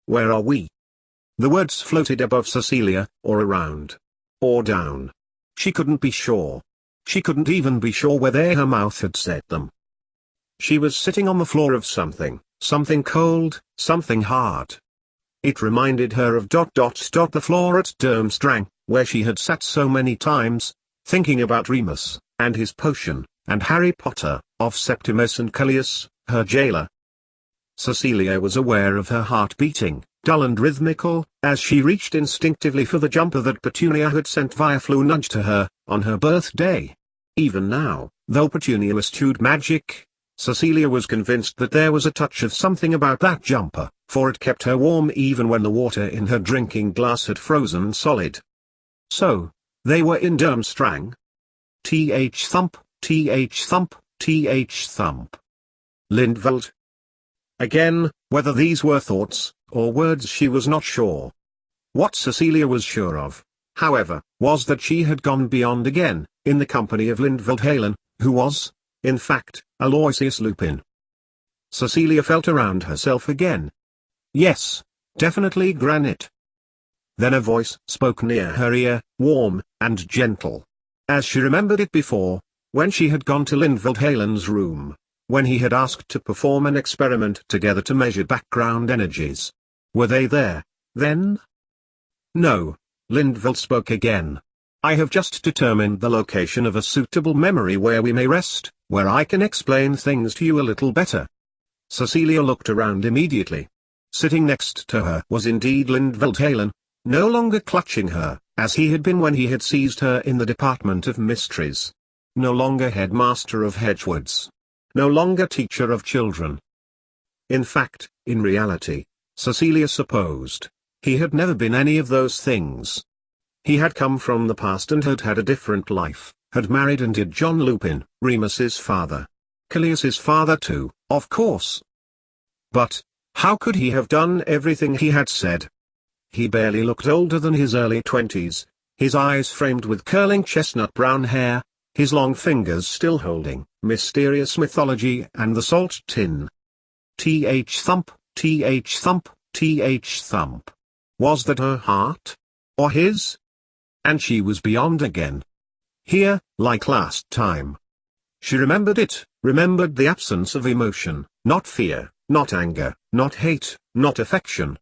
where are we? The words floated above Cecilia, or around. Or down. She couldn't be sure. She couldn't even be sure whether her mouth had said them. She was sitting on the floor of something cold, something hard. It reminded her of the floor at Durmstrang, where she had sat so many times, thinking about Remus, and his potion, and Harry Potter, of Septimus and Callias, her jailer. Cecilia was aware of her heart beating, dull and rhythmical, as she reached instinctively for the jumper that Petunia had sent via flu nudge to her, on her birthday. Even now, though Petunia eschewed magic, Cecilia was convinced that there was a touch of something about that jumper, for it kept her warm even when the water in her drinking glass had frozen solid. So, they were in Durmstrang. Th thump, th thump, th thump. Lindveld. Again, whether these were thoughts, or words she was not sure. What Cecilia was sure of, however, was that she had gone beyond again, in the company of Lindveld Halen, who was, in fact, Aloysius Lupin. Cecilia felt around herself again. Yes, definitely granite. Then a voice spoke near her ear, warm, and gentle. As she remembered it before, when she had gone to Lindveld Halen's room, when he had asked to perform an experiment together to measure background energies. Were they there, then? No, Lindveld spoke again. I have just determined the location of a suitable memory where we may rest, where I can explain things to you a little better. Cecilia looked around immediately. Sitting next to her was indeed Lindveld Halen, no longer clutching her, as he had been when he had seized her in the Department of Mysteries. No longer headmaster of Hedgewoods. No longer teacher of children. In fact, in reality, Cecilia supposed, he had never been any of those things. He had come from the past and had had a different life, had married and did John Lupin, Remus's father. Callias's father too, of course. But, how could he have done everything he had said? He barely looked older than his early 20s, his eyes framed with curling chestnut brown hair, his long fingers still holding mysterious mythology and the salt tin. Th thump, th thump, th thump. Was that her heart? Or his? And she was beyond again. Here, like last time. She remembered it, remembered the absence of emotion, not fear, not anger, not hate, not affection.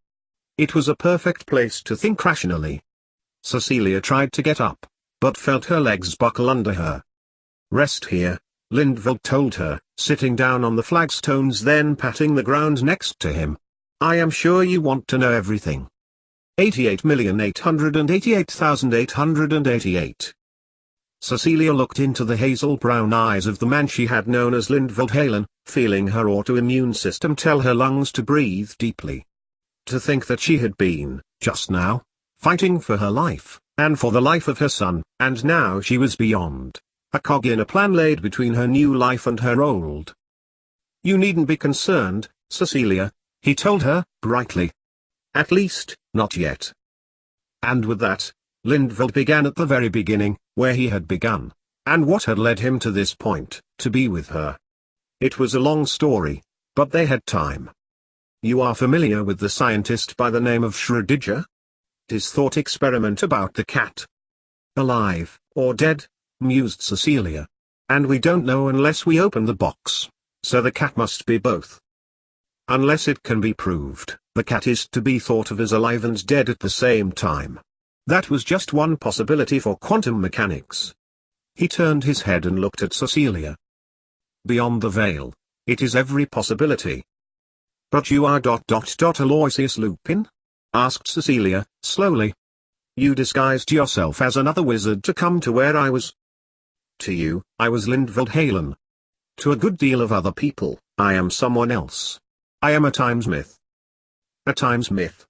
It was a perfect place to think rationally. Cecilia tried to get up, but felt her legs buckle under her. Rest here, Lindveld told her, sitting down on the flagstones then patting the ground next to him. I am sure you want to know everything. 88,888,888. Cecilia looked into the hazel-brown eyes of the man she had known as Lindveld Halen, feeling her autoimmune system tell her lungs to breathe deeply. To think that she had been, just now, fighting for her life, and for the life of her son, and now she was beyond, a cog in a plan laid between her new life and her old. You needn't be concerned, Cecilia, he told her, brightly. At least, not yet. And with that, Lindveld began at the very beginning, where he had begun, and what had led him to this point, to be with her. It was a long story, but they had time. You are familiar with the scientist by the name of Schrödinger? His thought experiment about the cat. Alive, or dead, mused Cecilia. And we don't know unless we open the box, so the cat must be both. Unless it can be proved, the cat is to be thought of as alive and dead at the same time. That was just one possibility for quantum mechanics. He turned his head and looked at Cecilia. Beyond the veil, it is every possibility. But you are Aloysius Lupin? Asked Cecilia, slowly. You disguised yourself as another wizard to come to where I was. To you, I was Lindveld Halen. To a good deal of other people, I am someone else. I am a times myth. A times myth.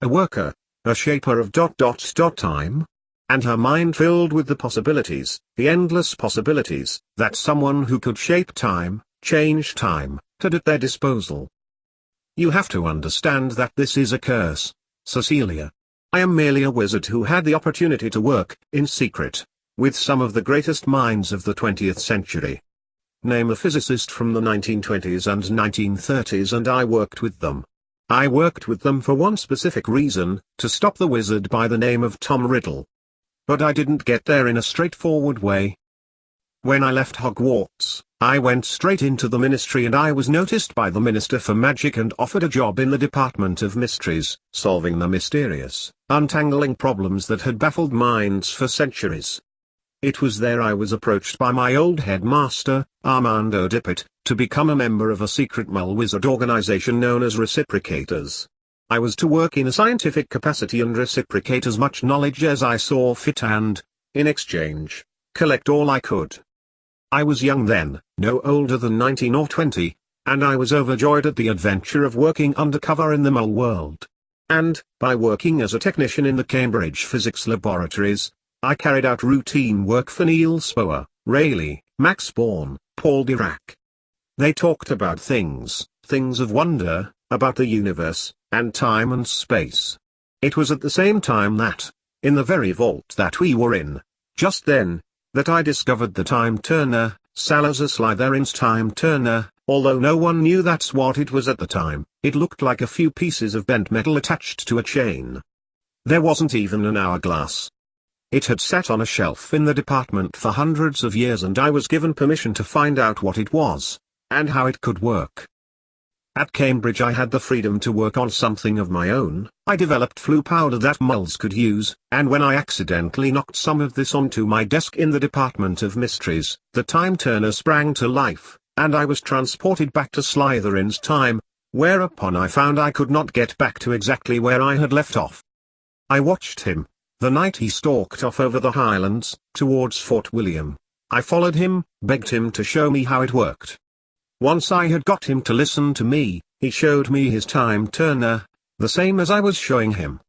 A worker, a shaper of time? And her mind filled with the possibilities, the endless possibilities, that someone who could shape time, change time, had at their disposal. You have to understand that this is a curse, Cecilia. I am merely a wizard who had the opportunity to work, in secret, with some of the greatest minds of the 20th century. Name a physicist from the 1920s and 1930s and I worked with them. I worked with them for one specific reason, to stop the wizard by the name of Tom Riddle. But I didn't get there in a straightforward way. When I left Hogwarts, I went straight into the ministry and I was noticed by the Minister for Magic and offered a job in the Department of Mysteries, solving the mysterious, untangling problems that had baffled minds for centuries. It was there I was approached by my old headmaster, Armando Dippet, to become a member of a secret Mull-Wizard organization known as Reciprocators. I was to work in a scientific capacity and reciprocate as much knowledge as I saw fit and, in exchange, collect all I could. I was young then, no older than 19 or 20, and I was overjoyed at the adventure of working undercover in the Mull world. And, by working as a technician in the Cambridge physics laboratories, I carried out routine work for Niels Bohr, Rayleigh, Max Born, Paul Dirac. They talked about things of wonder, about the universe, and time and space. It was at the same time that, in the very vault that we were in, just then, that I discovered the Time Turner, Salazar Slytherin's Time Turner. Although no one knew that's what it was at the time, it looked like a few pieces of bent metal attached to a chain. There wasn't even an hourglass. It had sat on a shelf in the department for hundreds of years and I was given permission to find out what it was, and how it could work. At Cambridge I had the freedom to work on something of my own. I developed flue powder that Mulls could use, and when I accidentally knocked some of this onto my desk in the Department of Mysteries, the Time Turner sprang to life, and I was transported back to Slytherin's time, whereupon I found I could not get back to exactly where I had left off. I watched him, the night he stalked off over the Highlands, towards Fort William. I followed him, begged him to show me how it worked. Once I had got him to listen to me, he showed me his Time Turner, the same as I was showing him.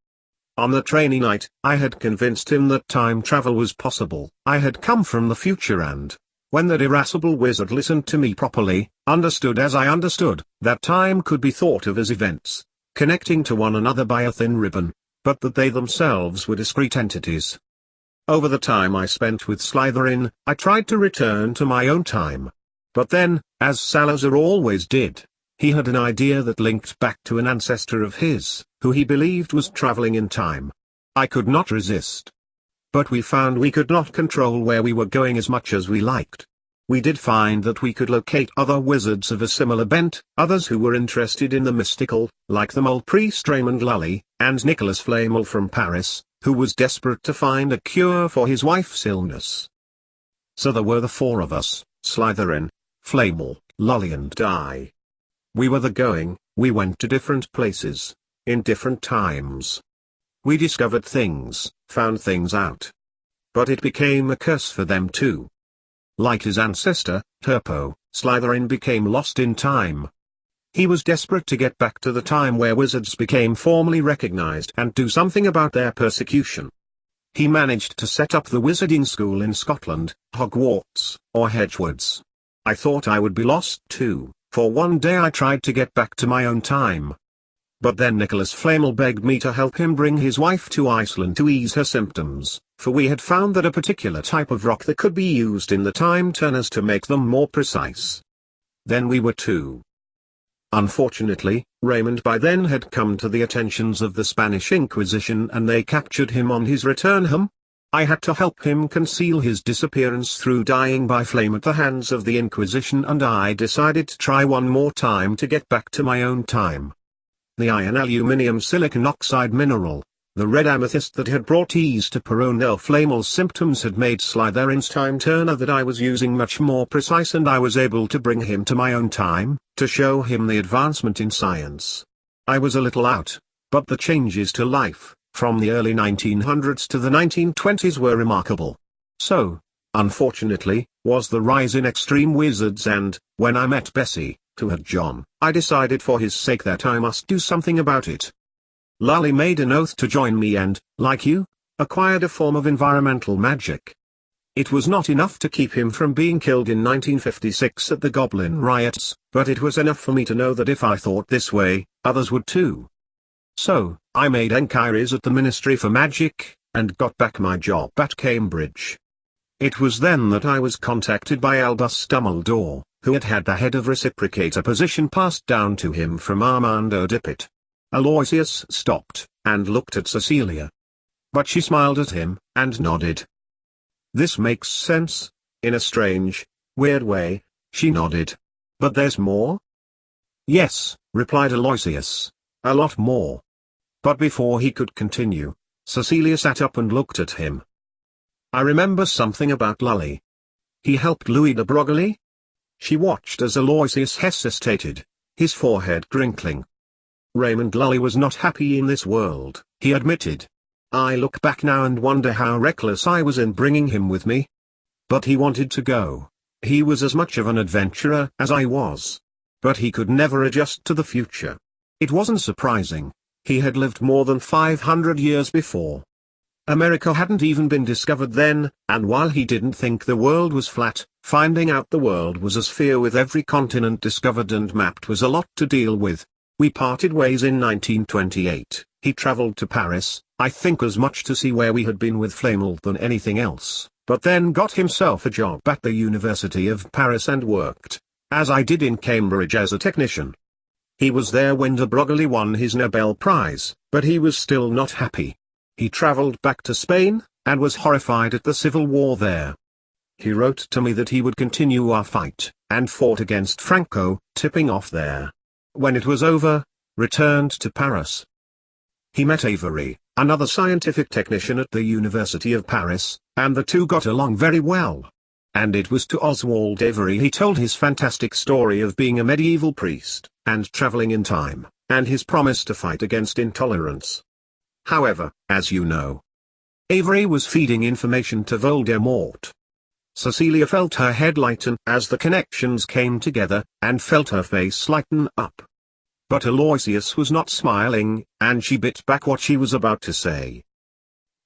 On the training night, I had convinced him that time travel was possible. I had come from the future and, when that irascible wizard listened to me properly, understood as I understood, that time could be thought of as events, connecting to one another by a thin ribbon, but that they themselves were discrete entities. Over the time I spent with Slytherin, I tried to return to my own time. But then, as Salazar always did, he had an idea that linked back to an ancestor of his, who he believed was traveling in time. I could not resist. But we found we could not control where we were going as much as we liked. We did find that we could locate other wizards of a similar bent, others who were interested in the mystical, like the Mole priest Raymond Lully, and Nicholas Flamel from Paris, who was desperate to find a cure for his wife's illness. So there were the four of us, Slytherin, Flamel, Lully and I. We were the going, we went to different places, in different times. We discovered things, found things out. But it became a curse for them too. Like his ancestor, Turpo, Slytherin became lost in time. He was desperate to get back to the time where wizards became formally recognized and do something about their persecution. He managed to set up the wizarding school in Scotland, Hogwarts, or Hedgewards. I thought I would be lost too, for one day I tried to get back to my own time. But then Nicholas Flamel begged me to help him bring his wife to Iceland to ease her symptoms, for we had found that a particular type of rock that could be used in the time turners to make them more precise. Then we were two. Unfortunately, Raymond by then had come to the attentions of the Spanish Inquisition and they captured him on his return home. I had to help him conceal his disappearance through dying by flame at the hands of the Inquisition, and I decided to try one more time to get back to my own time. The iron aluminium silicon oxide mineral, the red amethyst that had brought ease to Peronel Flamel's symptoms, had made Slytherin's time turner that I was using much more precise, and I was able to bring him to my own time, to show him the advancement in science. I was a little out, but the changes to life, from the early 1900s to the 1920s, were remarkable. So, unfortunately, was the rise in extreme wizards, and, when I met Bessie, who had John, I decided for his sake that I must do something about it. Lully made an oath to join me and, like you, acquired a form of environmental magic. It was not enough to keep him from being killed in 1956 at the Goblin riots, but it was enough for me to know that if I thought this way, others would too. So, I made enquiries at the Ministry for Magic, and got back my job at Cambridge. It was then that I was contacted by Albus Dumbledore, who had had the head of reciprocator position passed down to him from Armando Dippet. Aloysius stopped, and looked at Cecilia. But she smiled at him, and nodded. This makes sense. In a strange, weird way, she nodded. But there's more? Yes, replied Aloysius. A lot more. But before he could continue, Cecilia sat up and looked at him. I remember something about Lully. He helped Louis de Broglie? She watched as Aloysius hesitated, his forehead crinkling. Raymond Lully was not happy in this world, he admitted. I look back now and wonder how reckless I was in bringing him with me. But he wanted to go. He was as much of an adventurer as I was. But he could never adjust to the future. It wasn't surprising. He had lived more than 500 years before. America hadn't even been discovered then, and while he didn't think the world was flat, finding out the world was a sphere with every continent discovered and mapped was a lot to deal with. We parted ways in 1928. He traveled to Paris, I think as much to see where we had been with Flamel than anything else, but then got himself a job at the University of Paris and worked, as I did in Cambridge as a technician. He was there when de Broglie won his Nobel Prize, but he was still not happy. He traveled back to Spain, and was horrified at the civil war there. He wrote to me that he would continue our fight, and fought against Franco, tipping off there. When it was over, returned to Paris. He met Avery, another scientific technician at the University of Paris, and the two got along very well. And it was to Oswald Avery he told his fantastic story of being a medieval priest, and traveling in time, and his promise to fight against intolerance. However, as you know, Avery was feeding information to Voldemort. Cecilia felt her head lighten as the connections came together, and felt her face lighten up. But Aloysius was not smiling, and she bit back what she was about to say.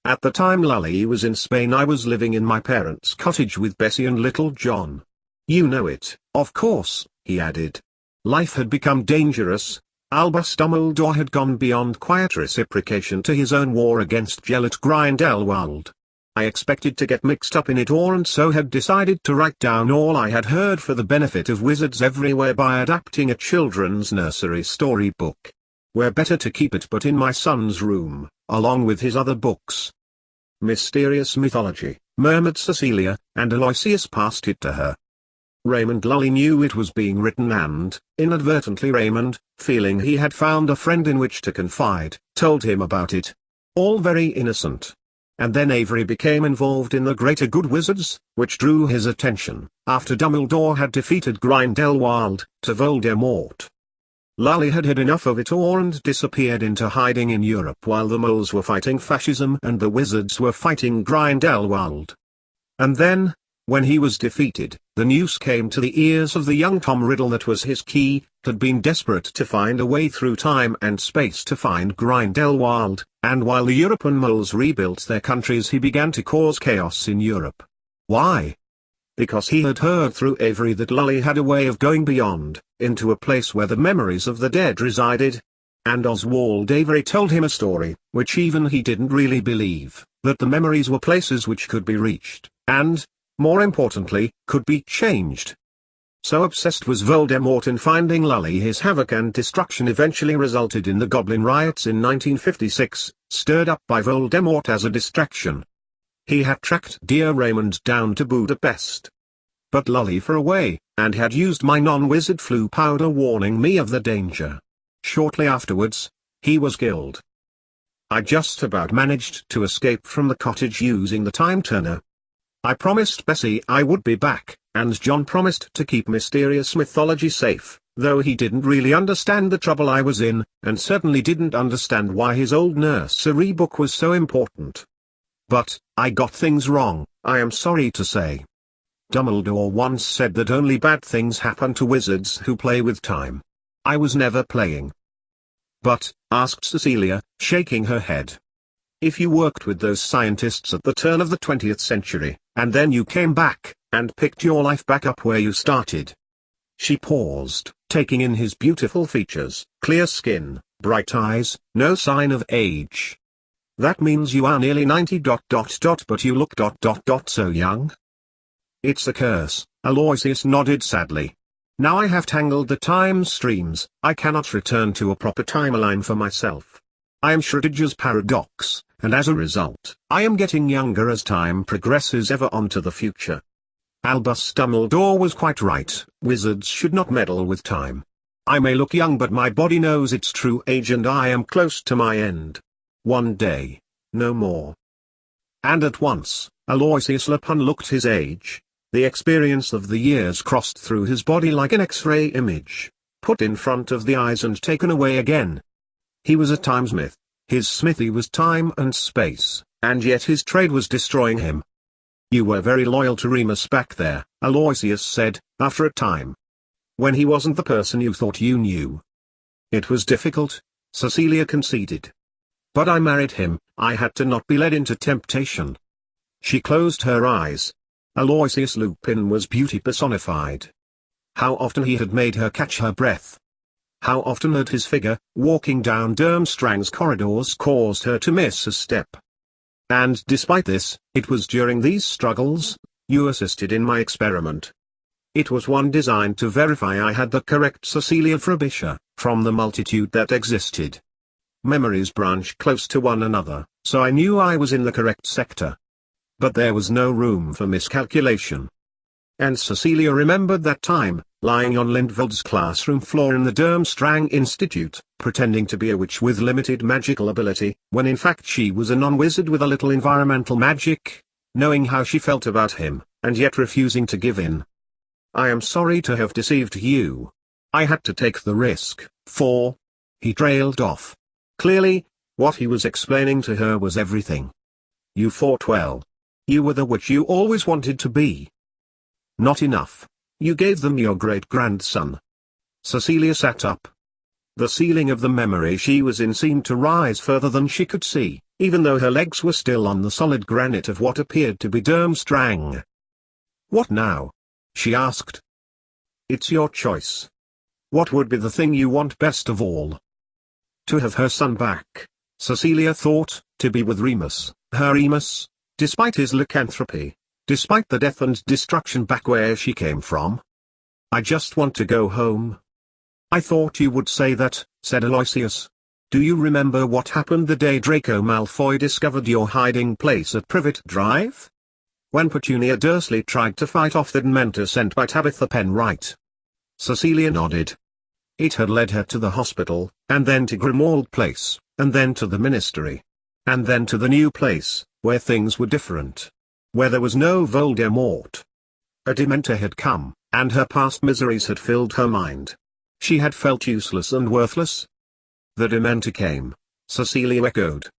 At the time Lully was in Spain, I was living in my parents' cottage with Bessie and little John. You know it, of course, he added. Life had become dangerous. Albus Dumbledore had gone beyond quiet reciprocation to his own war against Gellert Grindelwald. I expected to get mixed up in it all, and so had decided to write down all I had heard for the benefit of wizards everywhere by adapting a children's nursery storybook. Where better to keep it but in my son's room, along with his other books. Mysterious mythology, murmured Cecilia, and Aloysius passed it to her. Raymond Lully knew it was being written and, inadvertently Raymond, feeling he had found a friend in which to confide, told him about it. All very innocent. And then Avery became involved in the greater good wizards, which drew his attention, after Dumbledore had defeated Grindelwald, to Voldemort. Lully had had enough of it all and disappeared into hiding in Europe while the moles were fighting fascism and the wizards were fighting Grindelwald. And then, when he was defeated, the news came to the ears of the young Tom Riddle that was his key, had been desperate to find a way through time and space to find Grindelwald, and while the European moles rebuilt their countries he began to cause chaos in Europe. Why? Because he had heard through Avery that Lully had a way of going beyond, into a place where the memories of the dead resided. And Oswald Avery told him a story, which even he didn't really believe, that the memories were places which could be reached, and, more importantly, could be changed. So obsessed was Voldemort in finding Lully, his havoc and destruction eventually resulted in the Goblin Riots in 1956, stirred up by Voldemort as a distraction. He had tracked dear Raymond down to Budapest. But Lully flew away, and had used my non-wizard flu powder warning me of the danger. Shortly afterwards, he was killed. I just about managed to escape from the cottage using the time turner. I promised Bessie I would be back, and John promised to keep mysterious mythology safe, though he didn't really understand the trouble I was in, and certainly didn't understand why his old nursery book was so important. But, I got things wrong, I am sorry to say. Dumbledore once said that only bad things happen to wizards who play with time. I was never playing. But, asked Cecilia, shaking her head. If you worked with those scientists at the turn of the 20th century, and then you came back, and picked your life back up where you started. She paused, taking in his beautiful features, clear skin, bright eyes, no sign of age. That means you are nearly 90 but you look so young. It's a curse, Aloysius nodded sadly. Now I have tangled the time streams, I cannot return to a proper timeline for myself. I am Schrödinger's paradox, and as a result, I am getting younger as time progresses ever on to the future. Albus Dumbledore was quite right, wizards should not meddle with time. I may look young but my body knows its true age and I am close to my end. One day, no more. And at once, Aloysius Lupin looked his age. The experience of the years crossed through his body like an X-ray image, put in front of the eyes and taken away again. He was a timesmith. His smithy was time and space, and yet his trade was destroying him. You were very loyal to Remus back there, Aloysius said, after a time. When he wasn't the person you thought you knew. It was difficult, Cecilia conceded. But I married him, I had to not be led into temptation. She closed her eyes. Aloysius Lupin was beauty personified. How often he had made her catch her breath. How often had his figure, walking down Durmstrang's corridors, caused her to miss a step. And despite this, it was during these struggles, you assisted in my experiment. It was one designed to verify I had the correct Cecilia Frobisher, from the multitude that existed. Memories branch close to one another, so I knew I was in the correct sector. But there was no room for miscalculation. And Cecilia remembered that time, lying on Lindveld's classroom floor in the Durmstrang Institute, pretending to be a witch with limited magical ability, when in fact she was a non-wizard with a little environmental magic, knowing how she felt about him, and yet refusing to give in. I am sorry to have deceived you. I had to take the risk, for... He trailed off. Clearly, what he was explaining to her was everything. You fought well. You were the witch you always wanted to be. Not enough. You gave them your great-grandson. Cecilia sat up. The ceiling of the memory she was in seemed to rise further than she could see, even though her legs were still on the solid granite of what appeared to be Durmstrang. What now? She asked. It's your choice. What would be the thing you want best of all? To have her son back, Cecilia thought, to be with Remus, her Remus. Despite his lycanthropy, despite the death and destruction back where she came from. I just want to go home. I thought you would say that, said Aloysius. Do you remember what happened the day Draco Malfoy discovered your hiding place at Privet Drive? When Petunia Dursley tried to fight off the Dementor sent by Tabitha Penwright. Cecilia nodded. It had led her to the hospital, and then to Grimmauld Place, and then to the Ministry. And then to the new place, where things were different. Where there was no Voldemort. A Dementor had come, and her past miseries had filled her mind. She had felt useless and worthless. The Dementor came, Cecilia echoed.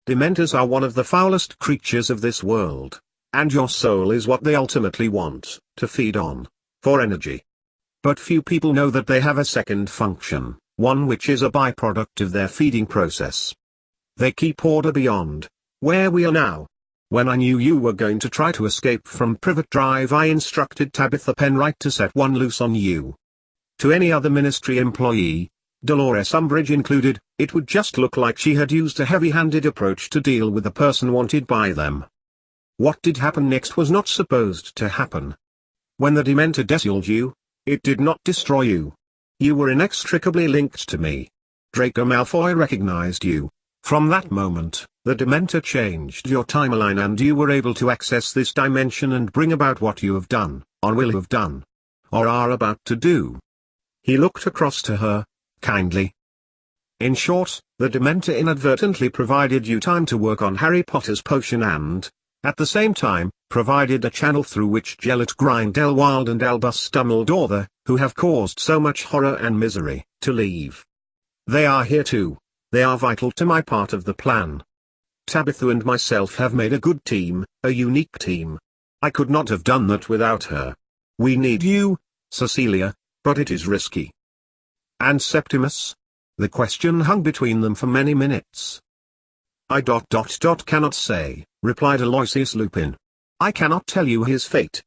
Dementors are one of the foulest creatures of this world, and your soul is what they ultimately want, to feed on, for energy. But few people know that they have a second function, one which is a byproduct of their feeding process. They keep order beyond, where we are now. When I knew you were going to try to escape from Privet Drive, I instructed Tabitha Penwright to set one loose on you. To any other Ministry employee, Dolores Umbridge included, it would just look like she had used a heavy-handed approach to deal with the person wanted by them. What did happen next was not supposed to happen. When the Dementor desealed you, it did not destroy you. You were inextricably linked to me. Draco Malfoy recognized you. From that moment, the Dementor changed your timeline and you were able to access this dimension and bring about what you have done, or will have done, or are about to do. He looked across to her, kindly. In short, the Dementor inadvertently provided you time to work on Harry Potter's potion and, at the same time, provided a channel through which Gellert Grindelwald and Albus Dumbledore, who have caused so much horror and misery, to leave. They are here too. They are vital to my part of the plan. Tabitha and myself have made a good team, a unique team. I could not have done that without her. We need you, Cecilia, but it is risky. And Septimus? The question hung between them for many minutes. I cannot say, replied Aloysius Lupin. I cannot tell you his fate.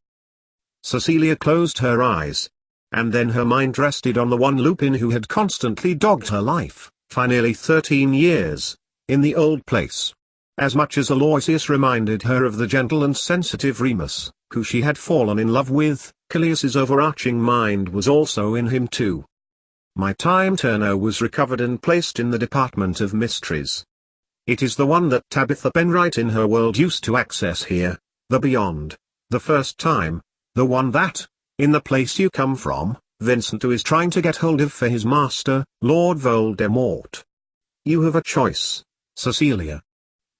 Cecilia closed her eyes. And then her mind rested on the one Lupin who had constantly dogged her life, for nearly 13 years, in the old place. As much as Aloysius reminded her of the gentle and sensitive Remus, who she had fallen in love with, Callias's overarching mind was also in him too. My time turner was recovered and placed in the Department of Mysteries. It is the one that Tabitha Penwright in her world used to access here, the beyond, the first time, the one that, in the place you come from, Vincent is trying to get hold of for his master, Lord Voldemort. You have a choice, Cecilia.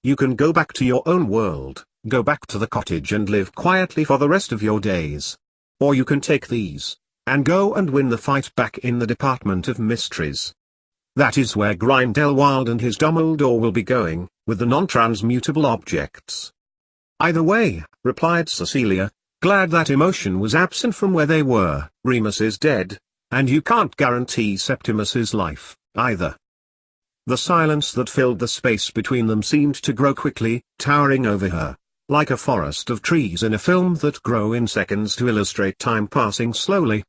You can go back to your own world, go back to the cottage and live quietly for the rest of your days. Or you can take these, and go and win the fight back in the Department of Mysteries. That is where Grindelwald and his Dumbledore will be going, with the non-transmutable objects. Either way, replied Cecilia, glad that emotion was absent from where they were. Remus is dead, and you can't guarantee Septimus's life, either. The silence that filled the space between them seemed to grow quickly, towering over her, like a forest of trees in a film that grow in seconds to illustrate time passing slowly.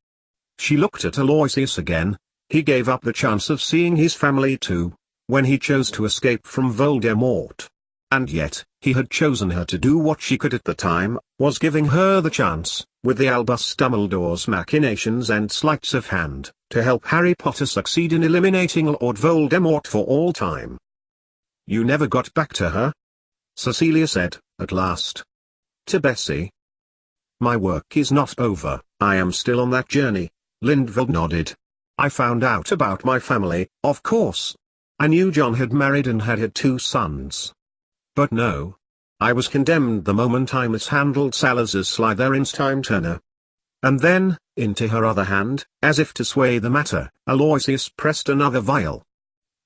She looked at Aloysius again. He gave up the chance of seeing his family too, when he chose to escape from Voldemort. And yet, he had chosen her to do what she could at the time, was giving her the chance, with the Albus Dumbledore's machinations and sleights of hand, to help Harry Potter succeed in eliminating Lord Voldemort for all time. You never got back to her? Cecilia said, at last. To Bessie. My work is not over, I am still on that journey. Lindveld nodded. I found out about my family, of course. I knew John had married and had 2 sons. But no. I was condemned the moment I mishandled Salazar Slytherin's time turner. And then, into her other hand, as if to sway the matter, Aloysius pressed another vial.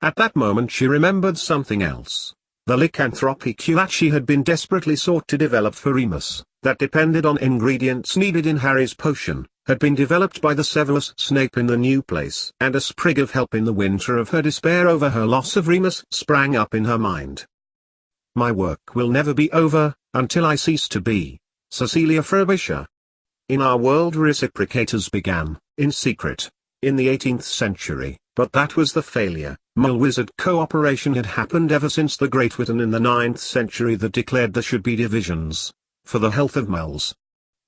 At that moment she remembered something else. The lycanthropy cure that she had been desperately sought to develop for Remus, that depended on ingredients needed in Harry's potion, had been developed by the Severus Snape in the new place. And a sprig of help in the winter of her despair over her loss of Remus sprang up in her mind. My work will never be over, until I cease to be, Cecilia Frobisher. In our world reciprocators began, in secret, in the 18th century, but that was the failure. Mole-wizard cooperation had happened ever since the Great Witan in the 9th century that declared there should be divisions, for the health of moles.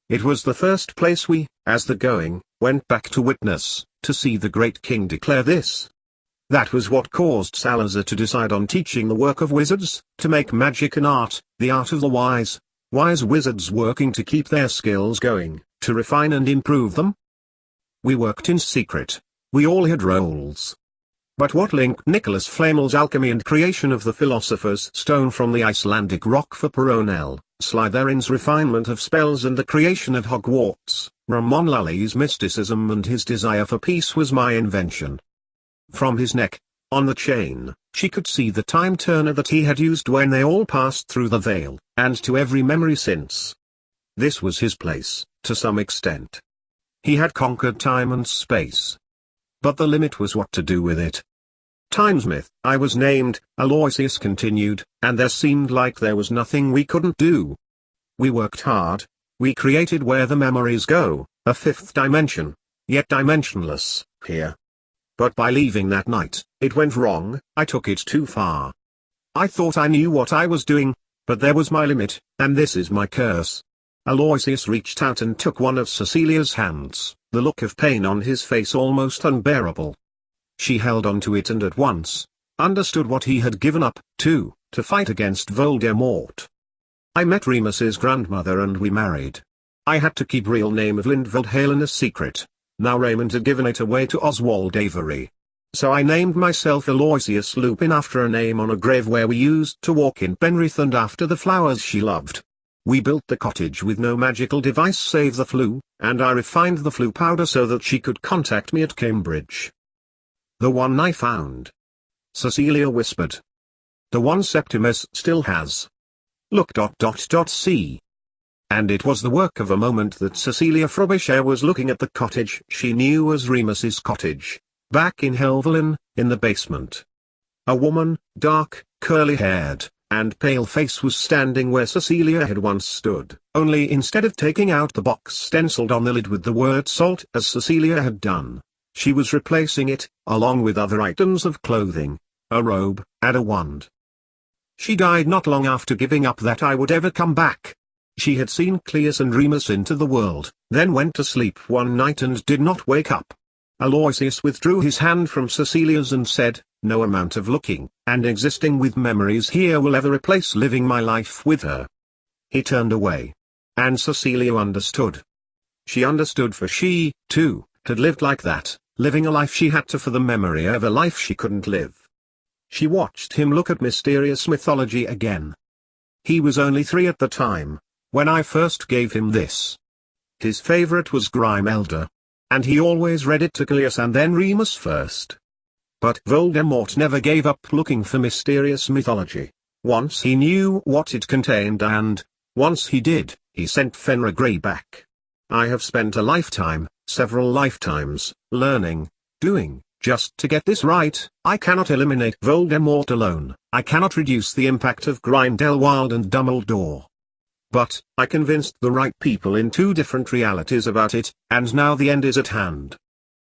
It was the first place we, as the going, went back to witness, to see the great king declare this. That was what caused Salazar to decide on teaching the work of wizards, to make magic an art, the art of the wise wizards working to keep their skills going, to refine and improve them. We worked in secret, we all had roles. But what linked Nicholas Flamel's alchemy and creation of the Philosopher's Stone from the Icelandic rock for Peronel, Slytherin's refinement of spells and the creation of Hogwarts, Ramon Lully's mysticism and his desire for peace was my invention. From his neck, on the chain, she could see the time turner that he had used when they all passed through the veil, and to every memory since. This was his place, to some extent. He had conquered time and space. But the limit was what to do with it. Timesmith, I was named, Aloysius continued, and there seemed like there was nothing we couldn't do. We worked hard, we created where the memories go, a 5th dimension, yet dimensionless, here. But by leaving that night, it went wrong, I took it too far. I thought I knew what I was doing, but there was my limit, and this is my curse. Aloysius reached out and took one of Cecilia's hands, the look of pain on his face almost unbearable. She held on to it and at once, understood what he had given up, too, to fight against Voldemort. I met Remus's grandmother and we married. I had to keep real name of Lindveld Halen a secret. Now Raymond had given it away to Oswald Avery. So I named myself Aloysius Lupin after a name on a grave where we used to walk in Penrith and after the flowers she loved. We built the cottage with no magical device save the flu, and I refined the flu powder so that she could contact me at Cambridge. The one I found. Cecilia whispered. The one Septimus still has. Look. See. And it was the work of a moment that Cecilia Frobisher was looking at the cottage she knew as Remus's cottage, back in Helvellyn, in the basement. A woman, dark, curly-haired, and pale-faced was standing where Cecilia had once stood, only instead of taking out the box stenciled on the lid with the word salt as Cecilia had done, she was replacing it, along with other items of clothing, a robe, and a wand. She died not long after giving up that I would ever come back. She had seen Cleus and Remus into the world, then went to sleep one night and did not wake up. Aloysius withdrew his hand from Cecilia's and said, "No amount of looking and existing with memories here will ever replace living my life with her." He turned away. And Cecilia understood. She understood, for she, too, had lived like that, living a life she had to for the memory of a life she couldn't live. She watched him look at mysterious mythology again. He was only 3 at the time, when I first gave him this. His favorite was Grime Elder. And he always read it to Cleus and then Remus first. But Voldemort never gave up looking for mysterious mythology. Once he knew what it contained and, once he did, he sent Fenrir Grey back. I have spent a lifetime, several lifetimes, learning, doing, just to get this right. I cannot eliminate Voldemort alone. I cannot reduce the impact of Grindelwald and Dumbledore. But, I convinced the right people in 2 different realities about it, and now the end is at hand.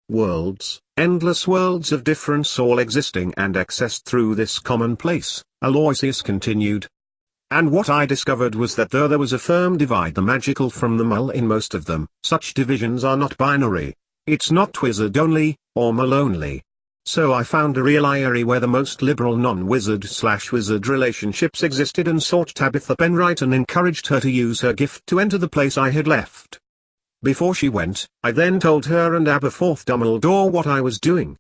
Worlds, endless worlds of difference all existing and accessed through this common place, Aloysius continued. And what I discovered was that though there was a firm divide, the magical from the mul in most of them, such divisions are not binary. It's not wizard only, or mul only. So I found a real area where the most liberal non-wizard/wizard relationships existed and sought Tabitha Penright and encouraged her to use her gift to enter the place I had left. Before she went, I then told her and Aberforth Dumbledore what I was doing.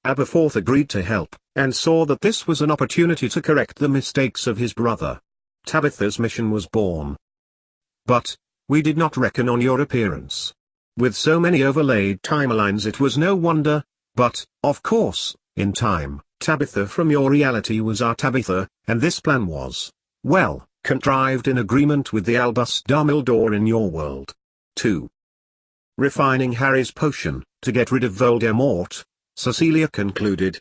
Aberforth agreed to help, and saw that this was an opportunity to correct the mistakes of his brother. Tabitha's mission was born. But, we did not reckon on your appearance. With so many overlaid timelines it was no wonder. But, of course, in time, Tabitha from your reality was our Tabitha, and this plan was, well, contrived in agreement with the Albus Dumbledore in your world. 2. Refining Harry's potion, to get rid of Voldemort, Cecilia concluded.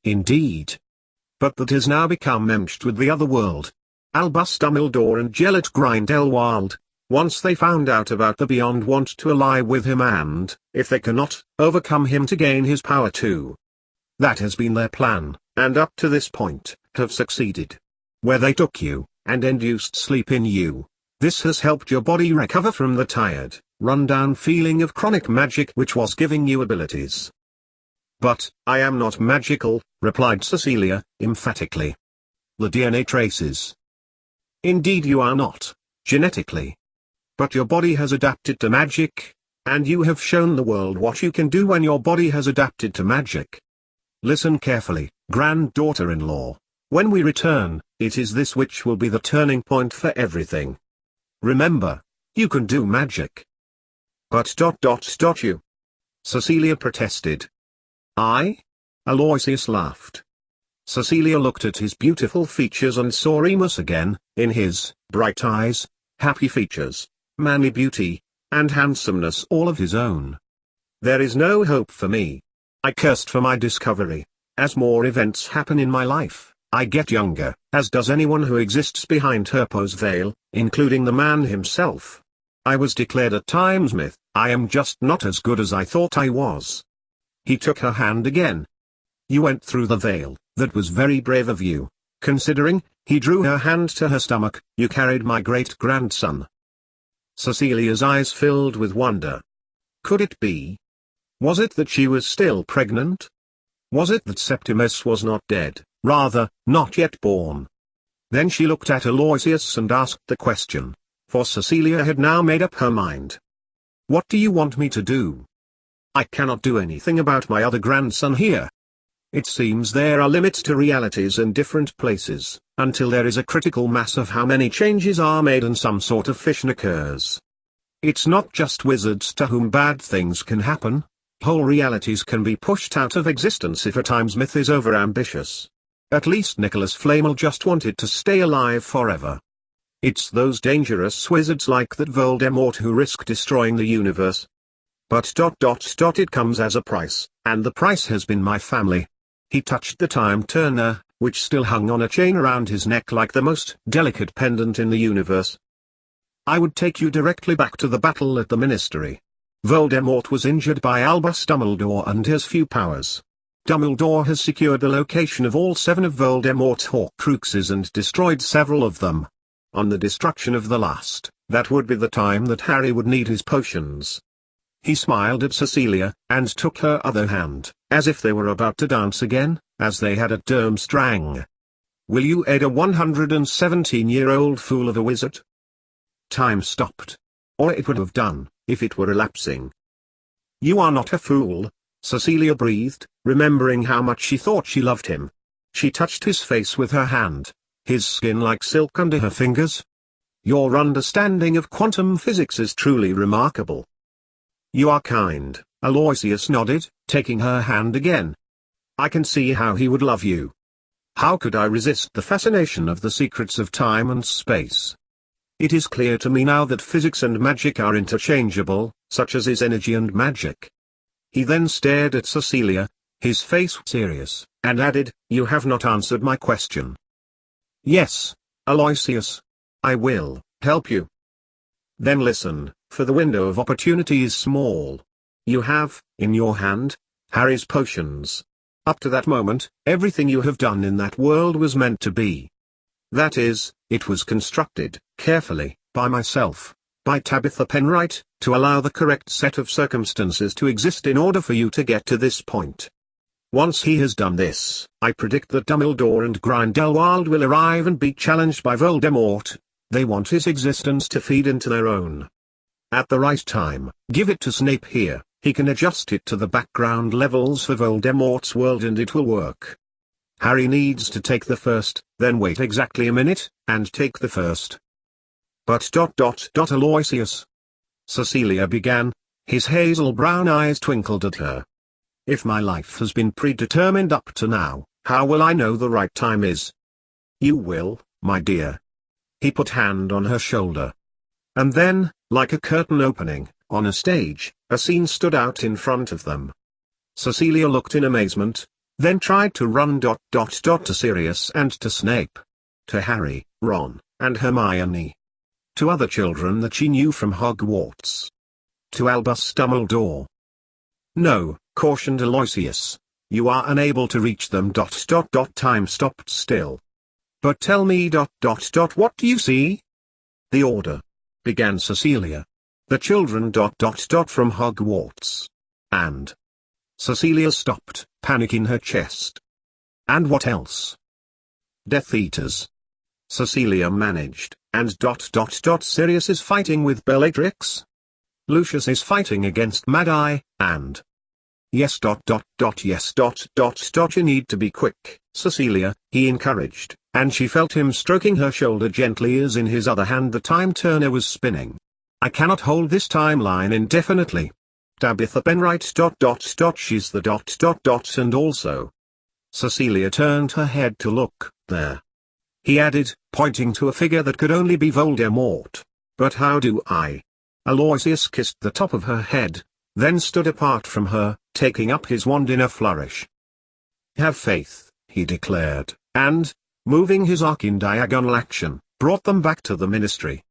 Indeed. But that has now become meshed with the other world. Albus Dumbledore and Gellert Grindelwald, once they found out about the Beyond, want to ally with him and, if they cannot, overcome him to gain his power too. That has been their plan, and up to this point, have succeeded. Where they took you, and induced sleep in you, this has helped your body recover from the tired, run-down feeling of chronic magic which was giving you abilities. But, I am not magical, replied Cecilia, emphatically. The DNA traces. Indeed you are not, genetically. But your body has adapted to magic, and you have shown the world what you can do when your body has adapted to magic. Listen carefully, granddaughter-in-law. When we return, it is this which will be the turning point for everything. Remember, you can do magic. But you. Cecilia protested. I? Aloysius laughed. Cecilia looked at his beautiful features and saw Remus again, in his bright eyes, happy features, manly beauty, and handsomeness all of his own. There is no hope for me. I cursed for my discovery. As more events happen in my life, I get younger, as does anyone who exists behind Herpo's veil, including the man himself. I was declared a times myth. I am just not as good as I thought I was. He took her hand again. You went through the veil. That was very brave of you, considering. He drew her hand to her stomach. You carried my great-grandson. Cecilia's eyes filled with wonder. Could it be? Was it that she was still pregnant? Was it that Septimus was not dead, rather, not yet born? Then she looked at Aloysius and asked the question, for Cecilia had now made up her mind. What do you want me to do? I cannot do anything about my other grandson here. It seems there are limits to realities in different places, until there is a critical mass of how many changes are made and some sort of fission occurs. It's not just wizards to whom bad things can happen. Whole realities can be pushed out of existence if a times myth is overambitious. At least Nicholas Flamel just wanted to stay alive forever. It's those dangerous wizards like that Voldemort who risk destroying the universe. But it comes as a price, and the price has been my family. He touched the time turner, which still hung on a chain around his neck like the most delicate pendant in the universe. I would take you directly back to the battle at the Ministry. Voldemort was injured by Albus Dumbledore and his few powers. Dumbledore has secured the location of all 7 of Voldemort's Horcruxes and destroyed several of them. on the destruction of the last, that would be the time that Harry would need his potions. He smiled at Cecilia, and took her other hand, as if they were about to dance again, as they had at Durmstrang. "Will you aid a 117-year-old fool of a wizard?" Time stopped. Or it would have done, if it were elapsing. "You are not a fool," Cecilia breathed, remembering how much she thought she loved him. She touched his face with her hand, his skin like silk under her fingers. "Your understanding of quantum physics is truly remarkable." "You are kind," Aloysius nodded, taking her hand again. "I can see how he would love you. How could I resist the fascination of the secrets of time and space? It is clear to me now that physics and magic are interchangeable, such as is energy and magic." He then stared at Cecilia, his face serious, and added, "You have not answered my question." "Yes, Aloysius. I will help you." "Then listen, for the window of opportunity is small. You have, in your hand, Harry's potions. Up to that moment, everything you have done in that world was meant to be. That is, it was constructed, carefully, by myself, by Tabitha Penright, to allow the correct set of circumstances to exist in order for you to get to this point. Once he has done this, I predict that Dumbledore and Grindelwald will arrive and be challenged by Voldemort. They want his existence to feed into their own. At the right time, give it to Snape here. He can adjust it to the background levels for Voldemort's world and it will work. Harry needs to take the first, then wait exactly a minute, and take the first." "But Aloysius," Cecilia began, his hazel brown eyes twinkled at her. "If my life has been predetermined up to now, how will I know the right time is?" "You will, my dear." He put hand on her shoulder. And then, like a curtain opening, on a stage, a scene stood out in front of them. Cecilia looked in amazement, then tried to run to Sirius and to Snape. To Harry, Ron, and Hermione. To other children that she knew from Hogwarts. To Albus Dumbledore. "No," cautioned Aloysius, "you are unable to reach them. Time stopped still." "But tell me what do you see?" "The Order," began Cecilia. "The children from Hogwarts. And..." Cecilia stopped, panic in her chest. "And what else?" "Death Eaters." Cecilia managed, and Sirius is fighting with Bellatrix. Lucius is fighting against Mad-Eye, and... Yes. You need to be quick, Cecilia, he encouraged, and she felt him stroking her shoulder gently as in his other hand the time turner was spinning. "I cannot hold this timeline indefinitely. Tabitha Penright. She's the ... and also..." Cecilia turned her head to look, there. He added, pointing to a figure that could only be Voldemort. "But how do I?" Aloysius kissed the top of her head, then stood apart from her, taking up his wand in a flourish. "Have faith," he declared, and, moving his arc in diagonal action, brought them back to the Ministry.